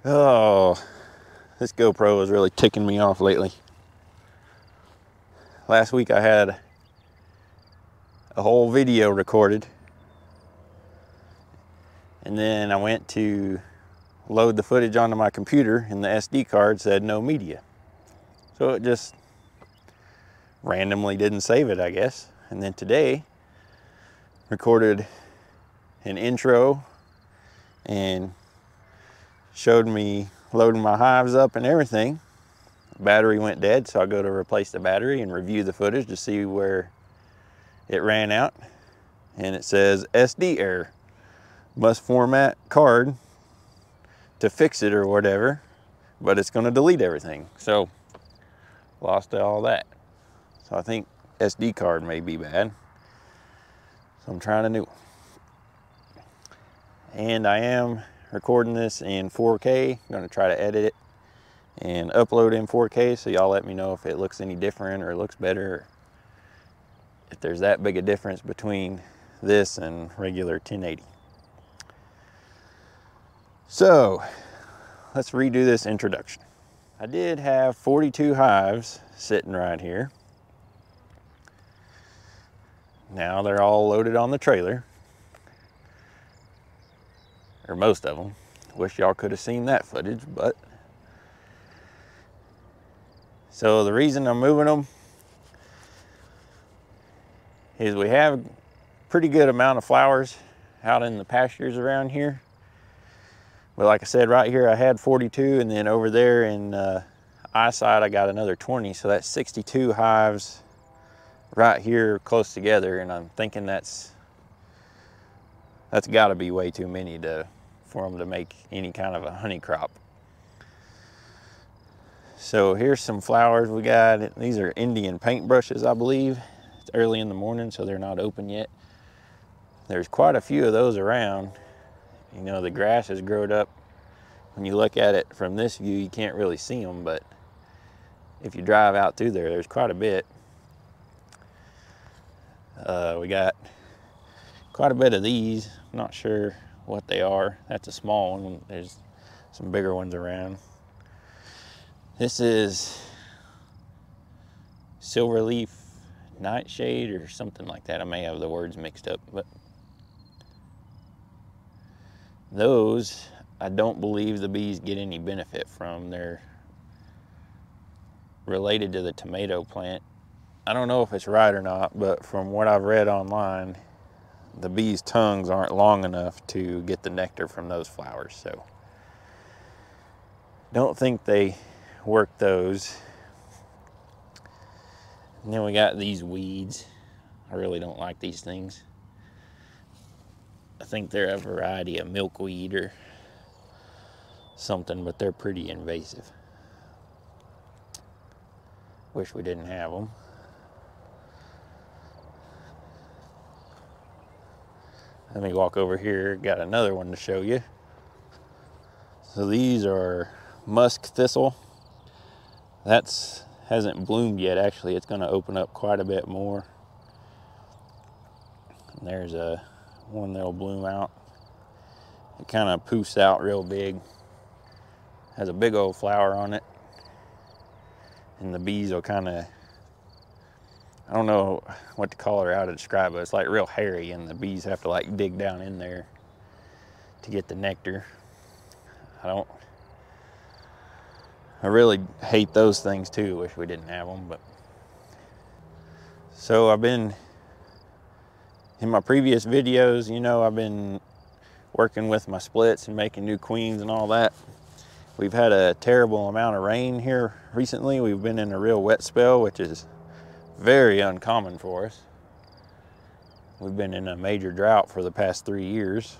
Oh, this GoPro is really ticking me off lately. Last week I had a whole video recorded, and then I went to load the footage onto my computer and the SD card said no media. So it just randomly didn't save it, I guess. And then today recorded an intro and showed me loading my hives up and everything. The battery went dead, so I go to replace the battery and review the footage to see where it ran out. And it says SD error. Must format card to fix it or whatever, but it's going to delete everything. So lost all that. So I think SD card may be bad. So I'm trying a new one. And I am recording this in 4K. I'm going to try to edit it and upload in 4K, so y'all let me know if it looks any different or it looks better, or if there's that big a difference between this and regular 1080. So let's redo this introduction. I did have 42 hives sitting right here. Now they're all loaded on the trailer, or most of them. Wish y'all could have seen that footage, but. So the reason I'm moving them is we have a pretty good amount of flowers out in the pastures around here. But like I said, right here I had 42, and then over there in eyesight I got another 20, so that's 62 hives right here close together, and I'm thinking that's got to be way too many for them to make any kind of a honey crop. So here's some flowers we got. These are Indian paintbrushes, I believe. It's early in the morning, so they're not open yet. There's quite a few of those around. You know, the grass has grown up. When you look at it from this view, you can't really see them, but if you drive out through there, there's quite a bit. We got quite a bit of these. I'm not sure what they are. That's a small one. There's some bigger ones around. This is Silverleaf Nightshade or something like that. I may have the words mixed up, but those I don't believe the bees get any benefit from. They're related to the tomato plant. I don't know if it's right or not, but from what I've read online, the bees' tongues aren't long enough to get the nectar from those flowers, so don't think they work those. And then we got these weeds. I really don't like these things. I think they're a variety of milkweed or something, but they're pretty invasive. Wish we didn't have them. Let me walk over here. Got another one to show you. So these are musk thistle. Hasn't bloomed yet. Actually, it's going to open up quite a bit more. And there's one that'll bloom out. It kind of poofs out real big. Has a big old flower on it. And the bees will kind of, I don't know what to call her, how to describe it. It's like real hairy, and the bees have to like dig down in there to get the nectar. I really hate those things too. Wish we didn't have them, but. So I've been, in my previous videos, you know, I've been working with my splits and making new queens and all that. We've had a terrible amount of rain here recently. We've been in a real wet spell, which is very uncommon for us. We've been in a major drought for the past 3 years.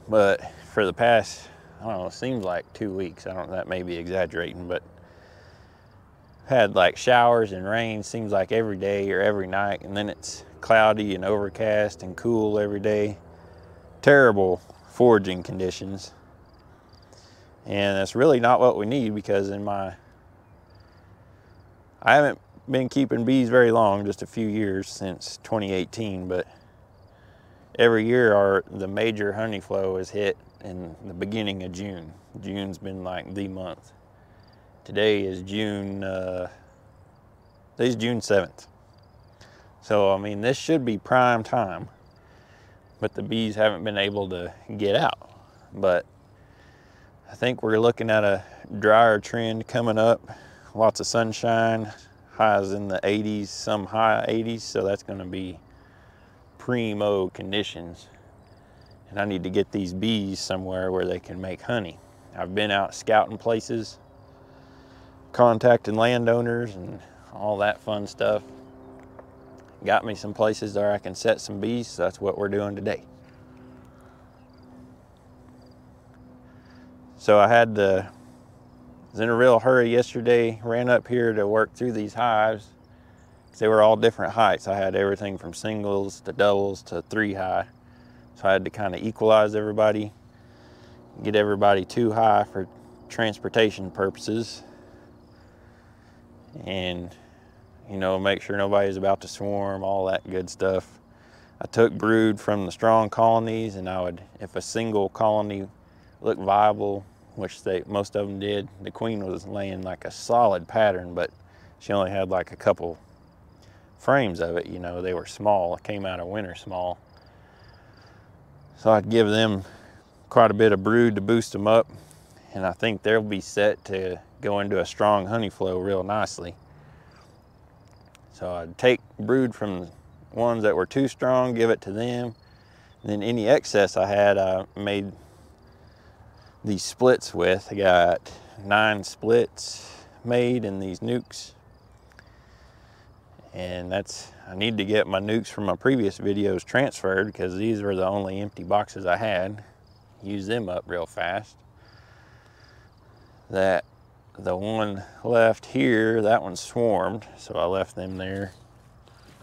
But for the past, I don't know, it seems like 2 weeks. I don't know, that may be exaggerating, but had like showers and rain, seems like every day or every night, and then it's cloudy and overcast and cool every day. Terrible foraging conditions. And that's really not what we need, because I haven't been keeping bees very long, just a few years, since 2018, but every year the major honey flow is hit in the beginning of June. June's been like the month. Today is June 7th. So, I mean, this should be prime time, but the bees haven't been able to get out. But I think we're looking at a drier trend coming up. Lots of sunshine, highs in the 80s, some high 80s, so that's gonna be primo conditions. And I need to get these bees somewhere where they can make honey. I've been out scouting places, contacting landowners and all that fun stuff. Got me some places where I can set some bees, so that's what we're doing today. So I was in a real hurry yesterday, ran up here to work through these hives because they were all different heights. I had everything from singles to doubles to 3 high. So I had to kind of equalize everybody, get everybody 2 high for transportation purposes. And, you know, make sure nobody's about to swarm, all that good stuff. I took brood from the strong colonies, and I would, if a single colony looked viable, which most of them did, the queen was laying like a solid pattern, but she only had like a couple frames of it. You know, they were small, came out of winter small. So I'd give them quite a bit of brood to boost them up, and I think they'll be set to go into a strong honey flow real nicely. So I'd take brood from ones that were too strong, give it to them, and then any excess I had, I made these splits with. I got 9 splits made in these nukes, and I need to get my nukes from my previous videos transferred because these were the only empty boxes I had. Use them up real fast. The one left here, that one swarmed, so I left them there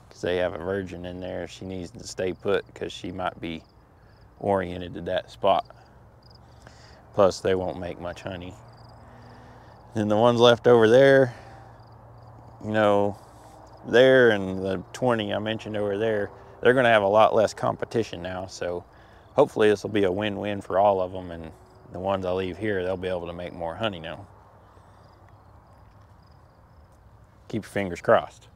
because they have a virgin in there. She needs to stay put because she might be oriented to that spot. Plus, they won't make much honey. Then the ones left over there, you know, there and the 20 I mentioned over there, they're gonna have a lot less competition now. So hopefully this will be a win-win for all of them, and the ones I leave here, they'll be able to make more honey now. Keep your fingers crossed.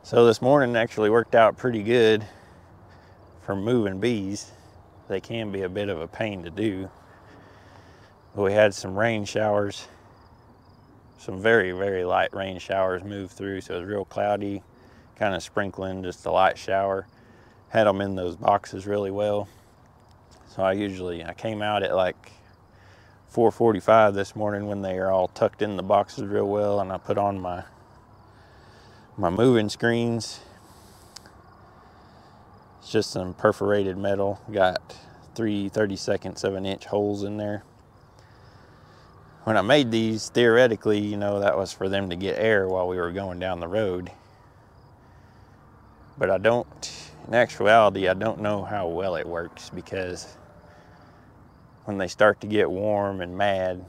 So this morning actually worked out pretty good for moving bees. They can be a bit of a pain to do. We had some rain showers, some very, very light rain showers move through, so it was real cloudy, kind of sprinkling, just a light shower. Had them in those boxes really well. So I came out at like 4:45 this morning when they are all tucked in the boxes real well, and I put on my moving screens. It's just some perforated metal. Got 3 32nds of an inch holes in there. When I made these, theoretically, you know, that was for them to get air while we were going down the road. But in actuality, I don't know how well it works, because when they start to get warm and mad,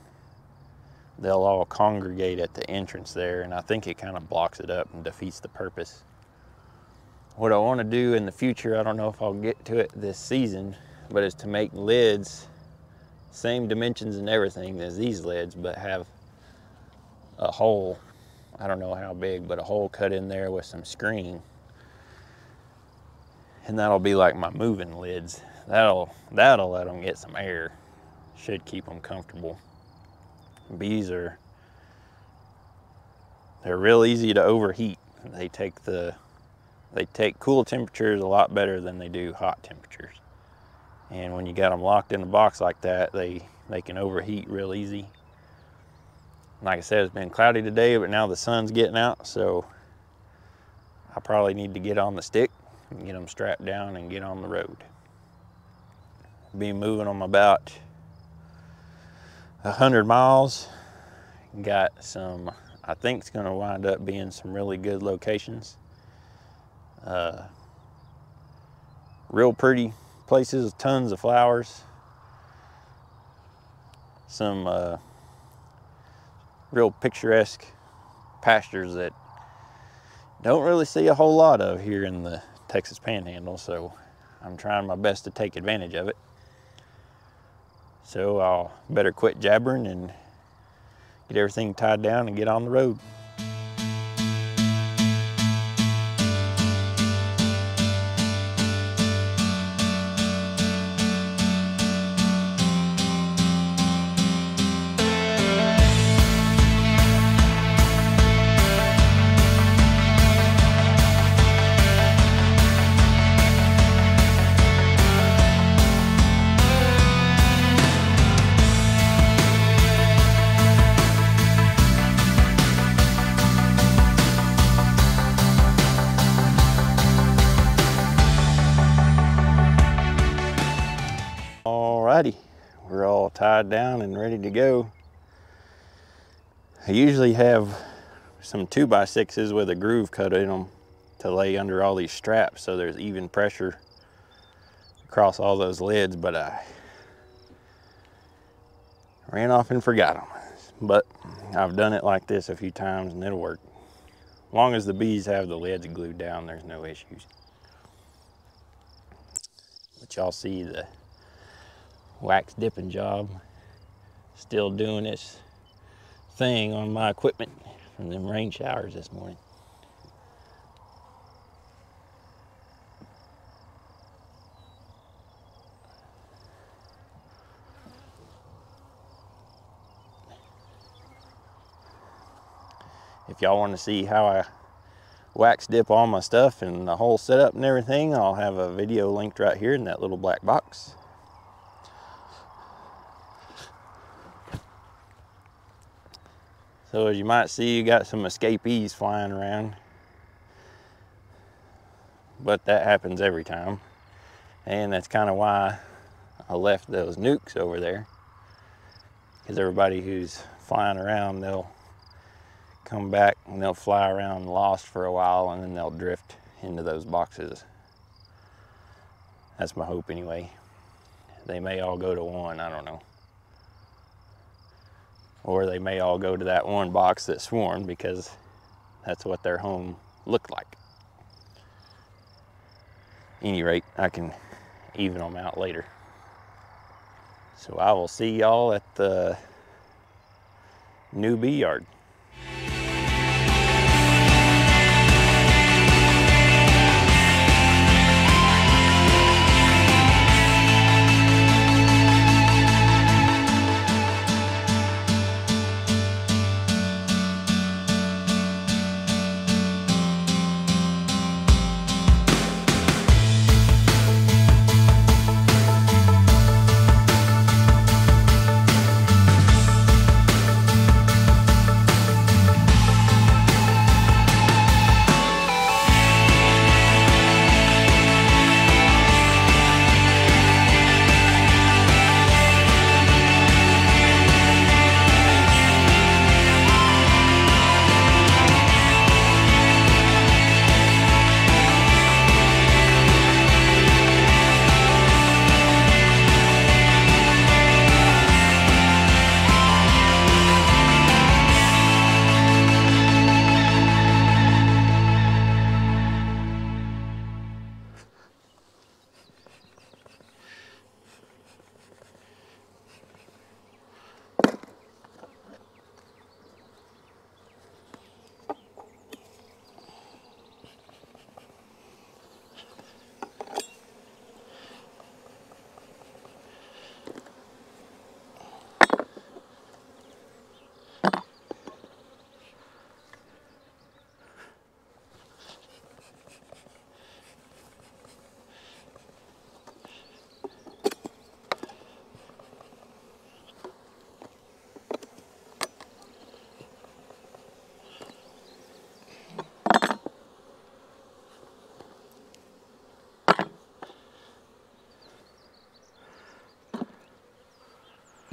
they'll all congregate at the entrance there, and I think it kind of blocks it up and defeats the purpose. What I want to do in the future, I don't know if I'll get to it this season, but is to make lids, same dimensions and everything as these lids, but have a hole, I don't know how big, but a hole cut in there with some screen. And that'll be like my moving lids. That'll let them get some air. Should keep them comfortable. Bees they're real easy to overheat. They take cool temperatures a lot better than they do hot temperatures. And when you got them locked in a box like that, they can overheat real easy. Like I said, it's been cloudy today, but now the sun's getting out, so I probably need to get on the stick and get them strapped down and get on the road. Be moving them about 100 miles. Got some, I think it's gonna wind up being some really good locations. Real pretty places, tons of flowers. Some real picturesque pastures that don't really see a whole lot of here in the Texas Panhandle, so I'm trying my best to take advantage of it. So I'll better quit jabbering and get everything tied down and get on the road. Alrighty, we're all tied down and ready to go. I usually have some 2x6s with a groove cut in them to lay under all these straps so there's even pressure across all those lids, but I ran off and forgot them. But I've done it like this a few times and it'll work. As long as the bees have the lids glued down, there's no issues. But y'all see the wax dipping job still doing its thing on my equipment from them rain showers this morning. If y'all want to see how I wax dip all my stuff and the whole setup and everything, I'll have a video linked right here in that little black box. So as you might see, you got some escapees flying around, but that happens every time. And that's kind of why I left those nukes over there, because everybody who's flying around, they'll come back and they'll fly around lost for a while and then they'll drift into those boxes. That's my hope anyway. They may all go to one, I don't know. Or they may all go to that one box that swarmed because that's what their home looked like. At any rate, I can even them out later. So I will see y'all at the new bee yard.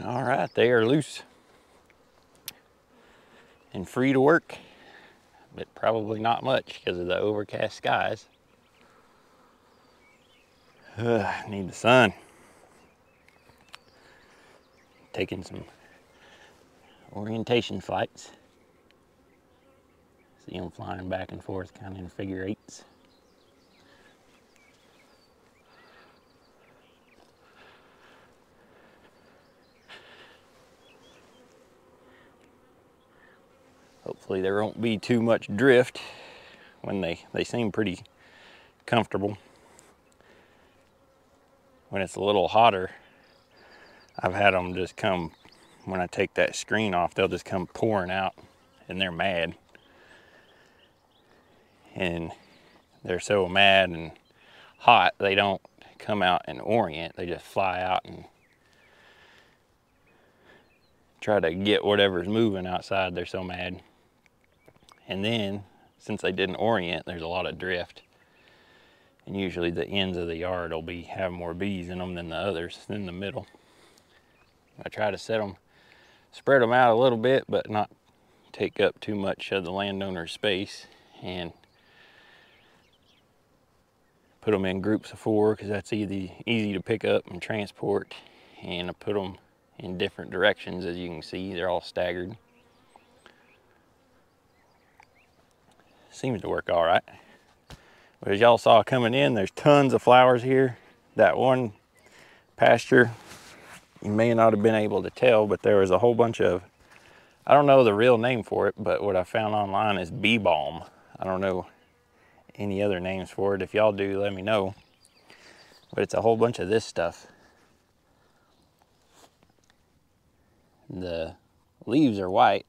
All right, they are loose and free to work, but probably not much because of the overcast skies. Need the sun. Taking some orientation flights. See them flying back and forth kind of in figure eights. Hopefully there won't be too much drift when they seem pretty comfortable. When it's a little hotter, I've had them just come, when I take that screen off, they'll just come pouring out and they're mad. And they're so mad and hot, they don't come out and orient, they just fly out and try to get whatever's moving outside. They're so mad. And then, since they didn't orient, there's a lot of drift. And usually the ends of the yard will have more bees in them than the others, than the middle. I try to spread them out a little bit, but not take up too much of the landowner's space, and put them in groups of 4 because that's easy to pick up and transport. And I put them in different directions. As you can see, they're all staggered. Seems to work all right. But as y'all saw coming in, there's tons of flowers here. That one pasture, you may not have been able to tell, but there was a whole bunch of, I don't know the real name for it, but what I found online is bee balm. I don't know any other names for it. If y'all do, let me know. But it's a whole bunch of this stuff. The leaves are white,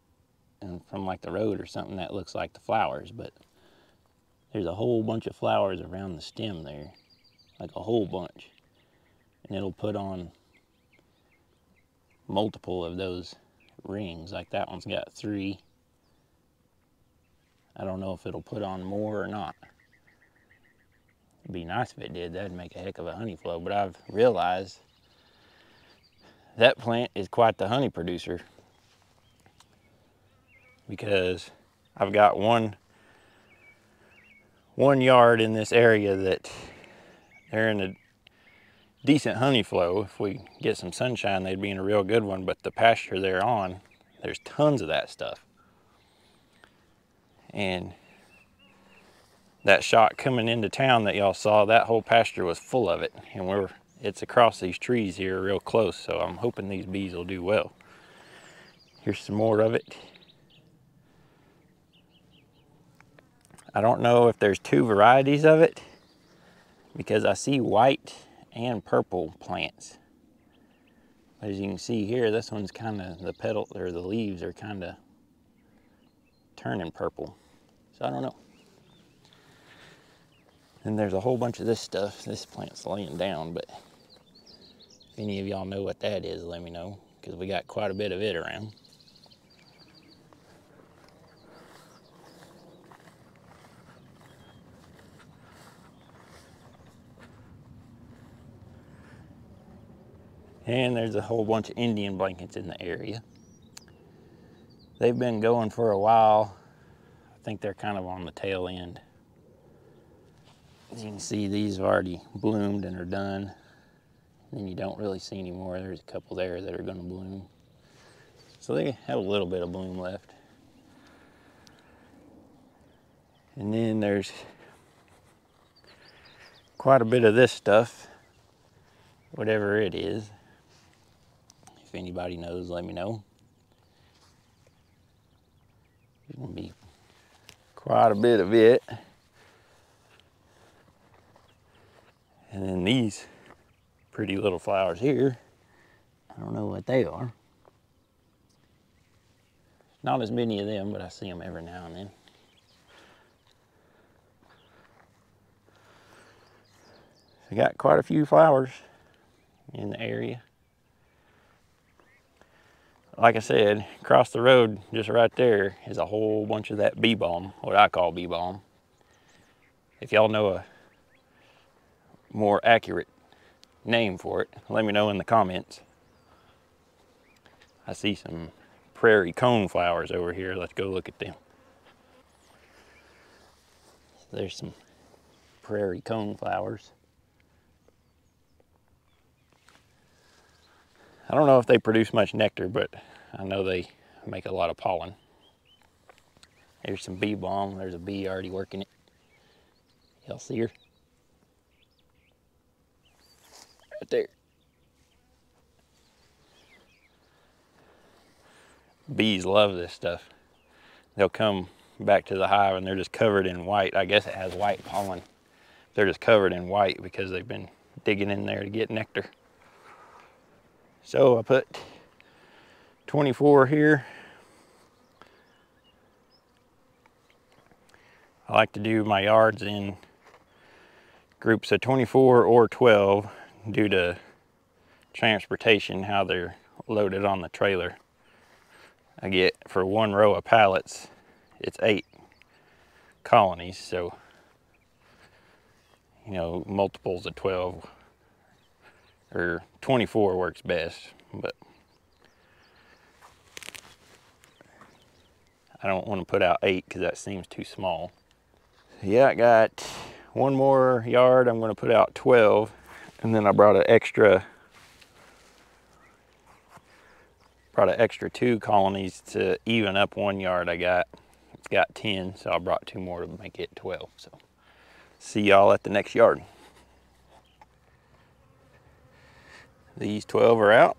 and from like the road or something, that looks like the flowers, but there's a whole bunch of flowers around the stem there, like a whole bunch. And it'll put on multiple of those rings. Like that one's got 3. I don't know if it'll put on more or not. It'd be nice if it did. That'd make a heck of a honey flow. But I've realized that plant is quite the honey producer, because I've got one yard in this area that they're in a decent honey flow. If we get some sunshine, they'd be in a real good one. But the pasture they're on, there's tons of that stuff. And that shot coming into town that y'all saw, that whole pasture was full of it. And it's across these trees here real close, so I'm hoping these bees will do well. Here's some more of it. I don't know if there's 2 varieties of it, because I see white and purple plants. As you can see here, this one's kind of, the petal or the leaves are kind of turning purple. So I don't know. And there's a whole bunch of this stuff. This plant's laying down, but if any of y'all know what that is, let me know, because we got quite a bit of it around. And there's a whole bunch of Indian blankets in the area. They've been going for a while. I think they're kind of on the tail end. As you can see, these have already bloomed and are done. Then you don't really see any more. There's a couple there that are going to bloom. So they have a little bit of bloom left. And then there's quite a bit of this stuff, whatever it is. If anybody knows, let me know. There's going to be quite a bit of it. And then these pretty little flowers here, I don't know what they are. Not as many of them, but I see them every now and then. I got quite a few flowers in the area. Like I said, across the road, just right there, is a whole bunch of that bee balm, what I call bee balm. If y'all know a more accurate name for it, let me know in the comments. I see some prairie cone flowers over here. Let's go look at them. There's some prairie cone flowers. I don't know if they produce much nectar, but I know they make a lot of pollen. There's some bee balm. There's a bee already working it. Y'all see her? Right there. Bees love this stuff. they'll come back to the hive and they're just covered in white. I guess it has white pollen. They're just covered in white because they've been digging in there to get nectar. So I put 24 here. I like to do my yards in groups of 24 or 12 due to transportation, how they're loaded on the trailer. I get, for one row of pallets, it's 8 colonies, so you know, multiples of 12 or 24 works best, but I don't want to put out 8 because that seems too small. Yeah, I got one more yard. I'm going to put out 12, and then I brought an extra 2 colonies to even up one yard I got. It's got 10, so I brought 2 more to make it 12. So see y'all at the next yard. These 12 are out.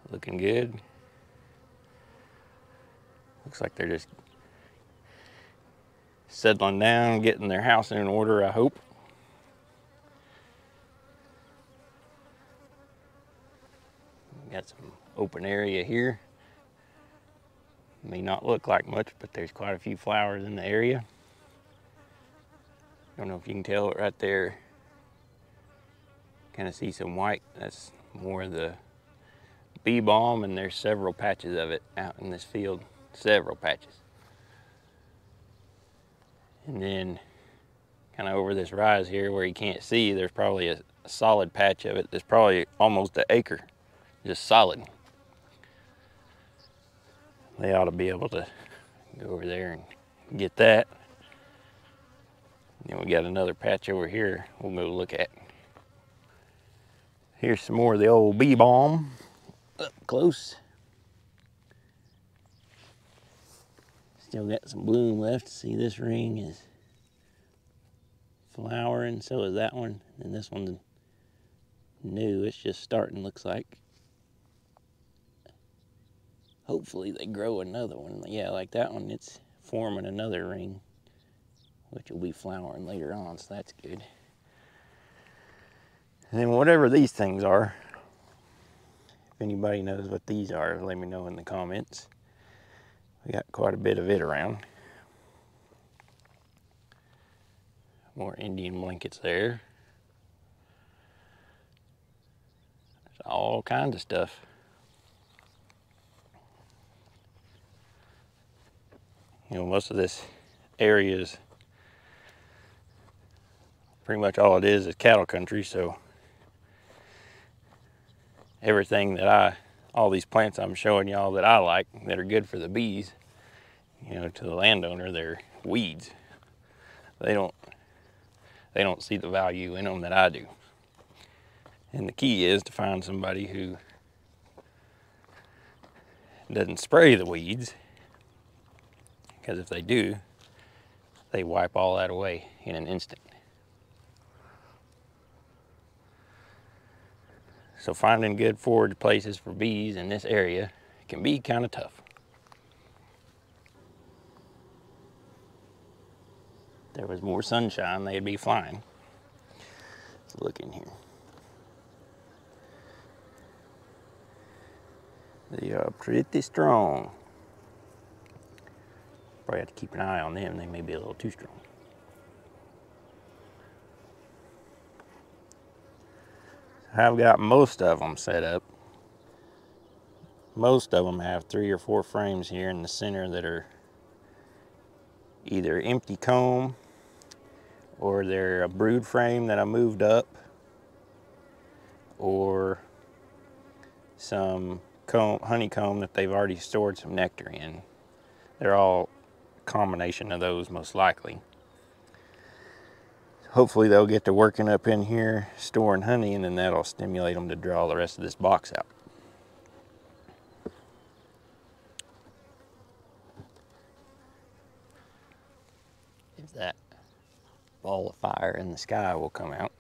Looking good. Looks like they're just settling down, getting their house in order, I hope. Got some open area here. May not look like much, but there's quite a few flowers in the area. Don't know if you can tell it right there. Kind of see some white. That's more of the bee balm, and there's several patches of it out in this field. Several patches. And then kind of over this rise here where you can't see, there's probably a solid patch of it. There's probably almost an acre, just solid. They ought to be able to go over there and get that. Then we got another patch over here we'll go look at. Here's some more of the old bee balm up close. Still got some bloom left. See, this ring is flowering, so is that one. And this one's new, it's just starting, looks like. Hopefully they grow another one. Yeah, like that one, it's forming another ring, which will be flowering later on, so that's good. And then whatever these things are, if anybody knows what these are, let me know in the comments. We got quite a bit of it around. More Indian blankets there. There's all kinds of stuff. You know, most of this area is pretty much all it is cattle country, so everything that all these plants I'm showing y'all that I like, that are good for the bees, you know, to the landowner, they're weeds. They don't see the value in them that I do. And the key is to find somebody who doesn't spray the weeds, because if they do, they wipe all that away in an instant. So finding good forage places for bees in this area can be kind of tough. If there was more sunshine, they'd be flying. Let's look in here. They are pretty strong. Probably have to keep an eye on them. They may be a little too strong. I've got most of them set up. Most of them have 3 or 4 frames here in the center that are either empty comb or they're a brood frame that I moved up, or some honeycomb that they've already stored some nectar in. They're all a combination of those most likely. Hopefully they'll get to working up in here storing honey, and then that'll stimulate them to draw the rest of this box out. If that ball of fire in the sky will come out.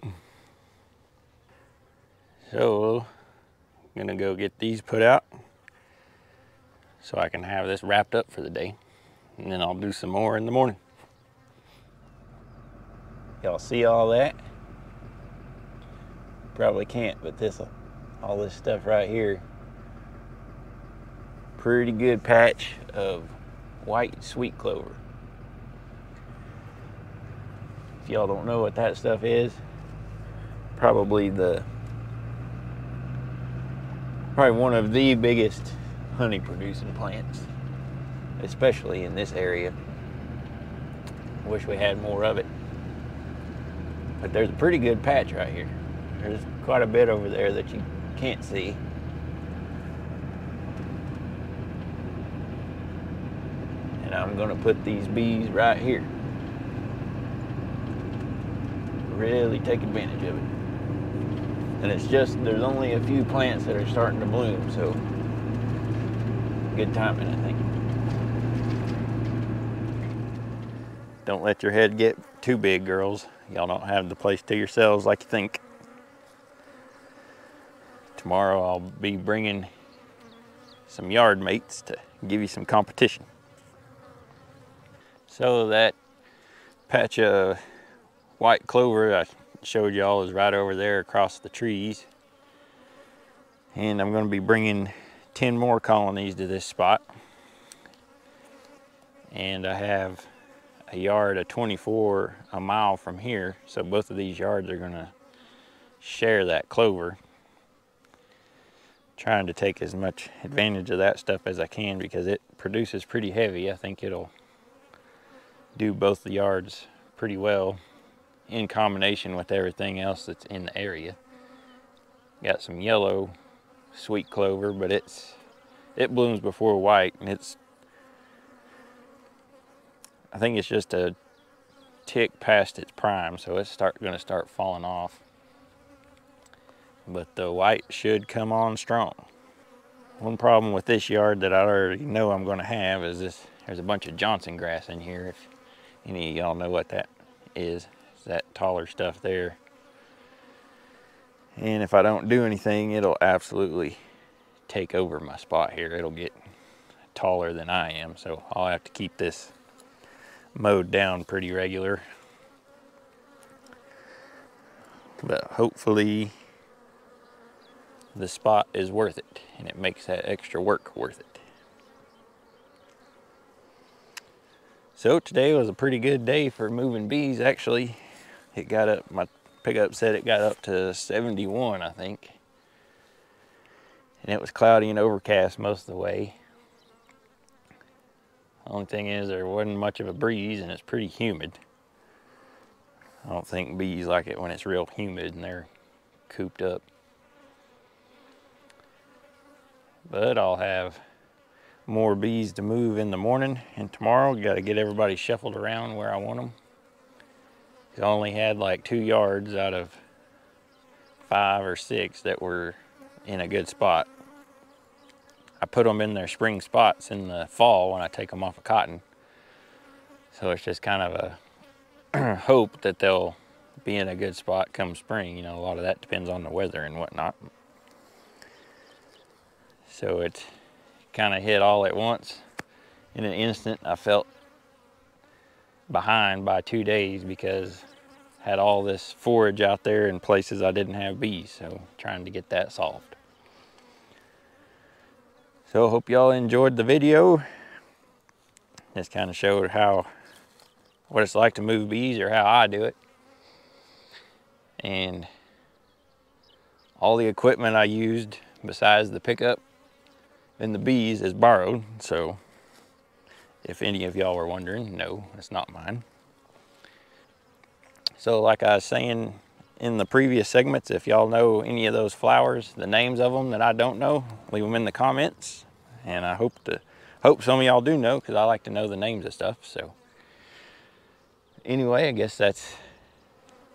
So I'm gonna go get these put out. so I can have this wrapped up for the day. And then I'll do some more in the morning. Y'all see all that? Probably can't, but all this stuff right here, pretty good patch of white sweet clover. If y'all don't know what that stuff is, probably one of the biggest honey producing plants, especially in this area. I wish we had more of it. But there's a pretty good patch right here. There's quite a bit over there that you can't see. And I'm gonna put these bees right here. Really take advantage of it. And it's just, there's only a few plants that are starting to bloom, so good timing, I think. Don't let your head get too big, girls. Y'all don't have the place to yourselves like you think. Tomorrow I'll be bringing some yard mates to give you some competition. So that patch of white clover I showed y'all is right over there across the trees. And I'm going to be bringing 10 more colonies to this spot. And I have a yard of 24 a mile from here, so both of these yards are going to share that clover. Trying to take as much advantage of that stuff as I can because it produces pretty heavy. I think it'll do both the yards pretty well in combination with everything else that's in the area. Got some yellow sweet clover, but it blooms before white, and I think it's just a tick past its prime, so it's going to start falling off. But the white should come on strong. One problem with this yard that I already know I'm going to have is there's a bunch of Johnson grass in here. If any of y'all know what that is, it's that taller stuff there. And if I don't do anything, it'll absolutely take over my spot here. It'll get taller than I am, so I'll have to keep this mowed down pretty regular. But hopefully the spot is worth it, and it makes that extra work worth it. So today was a pretty good day for moving bees. Actually, it got up, my pickup said it got up to 71, I think. And it was cloudy and overcast most of the way. The only thing is there wasn't much of a breeze, and it's pretty humid. I don't think bees like it when it's real humid and they're cooped up. But I'll have more bees to move in the morning, and tomorrow got to get everybody shuffled around where I want them. I only had like 2 yards out of 5 or 6 that were in a good spot. I put them in their spring spots in the fall when I take them off of cotton. So it's just kind of a hope that they'll be in a good spot come spring. You know, a lot of that depends on the weather and whatnot. So it kind of hit all at once. In an instant, I felt behind by 2 days because I had all this forage out there in places I didn't have bees. So trying to get that solved. So hope y'all enjoyed the video. Just kind of showed what it's like to move bees, or how I do it. And all the equipment I used besides the pickup and the bees is borrowed. So if any of y'all were wondering, no, it's not mine. So like I was saying in the previous segments, if y'all know any of those flowers, the names of them that I don't know, leave them in the comments. And I hope some of y'all do know, because I like to know the names of stuff. So anyway, I guess that's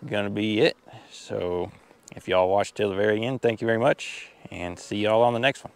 gonna be it. So if y'all watched till the very end, thank you very much, and see y'all on the next one.